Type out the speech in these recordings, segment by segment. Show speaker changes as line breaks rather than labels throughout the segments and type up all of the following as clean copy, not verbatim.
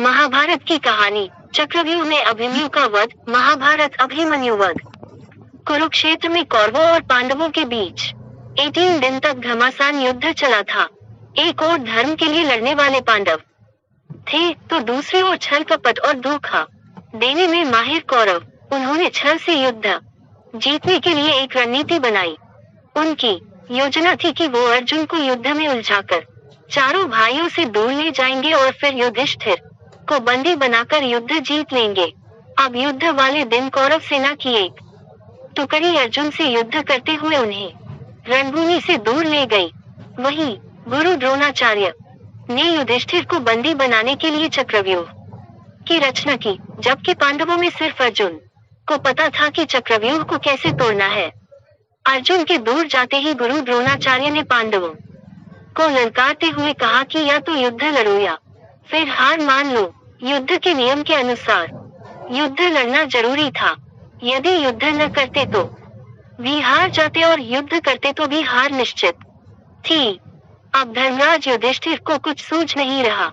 महाभारत की कहानी। चक्रव्यूह में अभिमन्यु का वध। महाभारत अभिमन्यु वध। कुरुक्षेत्र में कौरवों और पांडवों के बीच 18 दिन तक घमासान युद्ध चला था। एक ओर धर्म के लिए लड़ने वाले पांडव थे, तो दूसरी ओर छल कपट और धोखा देने में माहिर कौरव। उन्होंने छल से युद्ध जीतने के लिए एक रणनीति बनाई। उनकी योजना थी कि वो अर्जुन को युद्ध में उलझाकर चारों भाइयों से दूर ले जाएंगे और फिर युधिष्ठिर को बंदी बनाकर युद्ध जीत लेंगे। अब युद्ध वाले दिन कौरव सेना की एक टुकड़ी अर्जुन से युद्ध करते हुए उन्हें रणभूमि से दूर ले गई। वहीं गुरु द्रोणाचार्य ने युधिष्ठिर को बंदी बनाने के लिए चक्रव्यूह की रचना की, जबकि पांडवों में सिर्फ अर्जुन को पता था कि चक्रव्यूह को कैसे तोड़ना है। अर्जुन के दूर जाते ही गुरु द्रोणाचार्य ने पांडवों को ललकारते हुए कहा कि या तो युद्ध लड़ो या फिर हार मान लो। युद्ध के नियम के अनुसार युद्ध लड़ना जरूरी था। यदि युद्ध न करते तो भी हार जाते और युद्ध करते तो भी हार निश्चित थी। अब धर्मराज युधिष्ठिर को कुछ सूझ नहीं रहा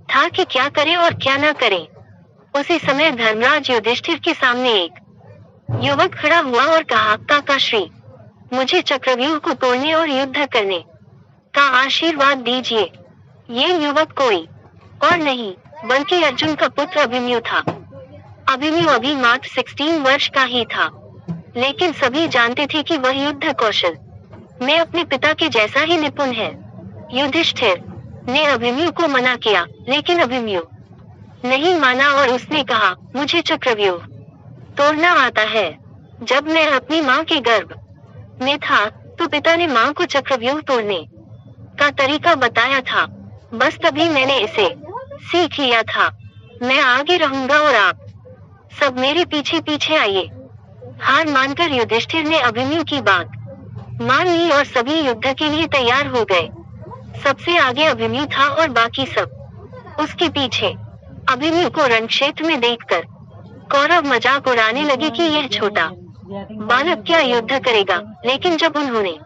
था कि क्या करे और क्या न करे। उसी समय धर्मराज युधिष्ठिर के सामने एक युवक खड़ा हुआ और कहा, काकाश्री, मुझे चक्रव्यूह को तोड़ने और युद्ध करने का आशीर्वाद दीजिए। ये युवक कोई और नहीं बल्कि अर्जुन का पुत्र अभिमन्यु था। अभिमन्यु अभी मात्र 16 वर्ष का ही था, लेकिन सभी जानते थे कि वह युद्ध कौशल में अपने पिता के जैसा ही निपुण है। युधिष्ठिर ने अभिमन्यु को मना किया, लेकिन अभिमन्यु नहीं माना और उसने कहा, मुझे चक्रव्यूह तोड़ना आता है। जब मैं अपनी माँ के गर्भ में था तो पिता ने माँ को चक्रव्यूह तोड़ने का तरीका बताया था। बस तभी मैंने इसे सीख लिया था। मैं आगे रहूंगा और आप सब मेरे पीछे पीछे आइए। हार मानकर युधिष्ठिर ने अभिमन्यु की बात मान ली और सभी युद्ध के लिए तैयार हो गए। सबसे आगे अभिमन्यु था और बाकी सब उसके पीछे। अभिमन्यु को रणक्षेत्र में देखकर कौरव मजाक उड़ाने लगे कि यह छोटा बालक क्या युद्ध करेगा। लेकिन जब उन्होंने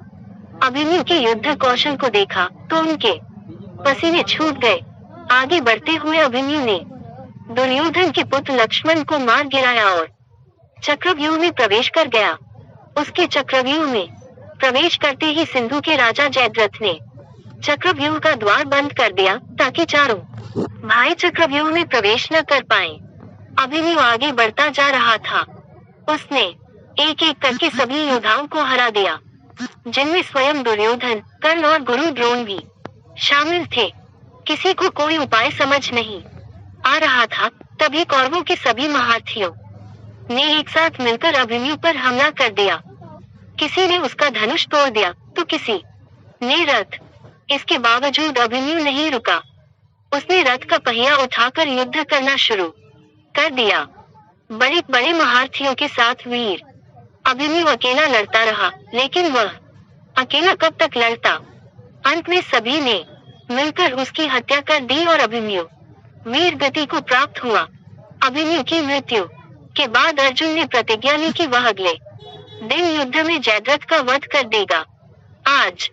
अभिमन्यु के युद्ध कौशल को देखा तो उनके पसीने छूट गए। आगे बढ़ते हुए अभिमन्यु ने दुर्योधन के पुत्र लक्ष्मण को मार गिराया और चक्रव्यूह में प्रवेश कर गया। उसके चक्रव्यूह में प्रवेश करते ही सिंधु के राजा जयद्रथ ने चक्रव्यूह का द्वार बंद कर दिया ताकि चारों भाई चक्रव्यूह में प्रवेश न कर पाएं। अभिमन्यु आगे बढ़ता जा रहा था। उसने एक एक करके सभी योद्धाओं को हरा दिया, जिनमें स्वयं दुर्योधन, कर्ण और गुरु द्रोण भी शामिल थे। किसी को कोई उपाय समझ नहीं आ रहा था। तभी कौरवों के सभी महारथियों ने एक साथ मिलकर अभिमन्यु पर हमला कर दिया। किसी ने उसका धनुष तोड़ दिया तो किसी ने रथ। इसके बावजूद अभिमन्यु नहीं रुका। उसने रथ का पहिया उठाकर युद्ध करना शुरू कर दिया। बड़े बड़े महारथियों के साथ वीर अभिमन्यु अकेला लड़ता रहा, लेकिन वह अकेला कब तक लड़ता। अंत में सभी ने मिलकर उसकी हत्या कर दी और अभिमन्यु वीर गति को प्राप्त हुआ। अभिमन्यु की मृत्यु के बाद अर्जुन ने प्रतिज्ञा ली कि वह अगले दिन युद्ध में जयद्रथ का वध कर देगा। आज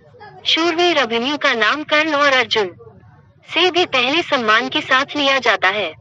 शूरवीर अभिमन्यु का नाम कर्ण और अर्जुन से भी पहले सम्मान के साथ लिया जाता है।